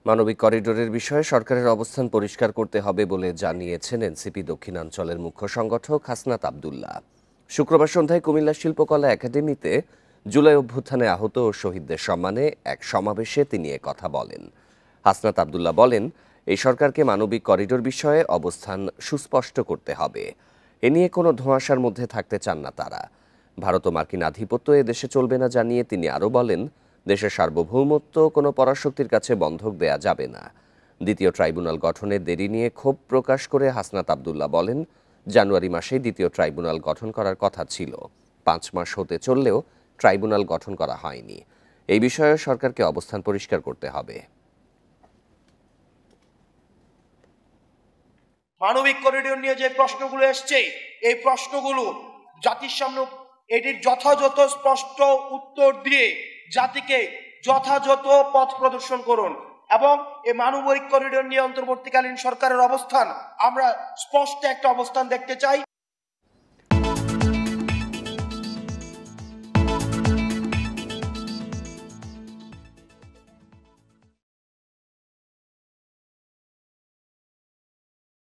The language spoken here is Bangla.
মানবিক করিডোরের বিষয়ে সরকারের অবস্থান পরিষ্কার করতে হবে বলে জানিয়েছেন এনসিপি দক্ষিণাঞ্চলের মুখ্য সংগঠক হাসনাত আব্দুল্লাহ। শুক্রবার সন্ধ্যায় কুমিল্লা শিল্পকলা একাডেমিতে জুলাই অভ্যুত্থানে আহত ও শহীদদের সম্মানে এক সমাবেশে তিনি কথা বলেন। হাসনাত আব্দুল্লাহ বলেন, এই সরকারকে মানবিক করিডোর বিষয়ে অবস্থান সুস্পষ্ট করতে হবে। এ নিয়ে কোনো ধোঁয়াশার মধ্যে থাকতে চান না তারা। ভারত ও মার্কিন আধিপত্য এ দেশে চলবে না জানিয়ে তিনি আরও বলেন, দেশের সার্বভৌমত্ব কোনো পরাশক্তির কাছে বন্ধক দেয়া যাবে না। দ্বিতীয় ট্রাইব্যুনাল গঠনের দেরি নিয়ে ক্ষোভ প্রকাশ করে হাসনাত আব্দুল্লাহ বলেন, জানুয়ারি মাসেই দ্বিতীয় ট্রাইব্যুনাল গঠন করার কথা ছিল। 5 মাস হতে চললেও ট্রাইব্যুনাল গঠন করা হয়নি। এই বিষয়ে সরকারকে অবস্থান পরিষ্কার করতে হবে। মানবিক করিডোর নিয়ে যে প্রশ্নগুলো এসছে, এই প্রশ্নগুলো জাতির সামনে এটির যথাযথ স্পষ্ট উত্তর দিয়ে জাতিকে যথাযথ পথ প্রদর্শন করুন। এবং এই মানবিক করিডোর নিয়ে অন্তর্বর্তীকালীন সরকারের অবস্থান, আমরা স্পষ্ট একটা অবস্থান দেখতে চাই।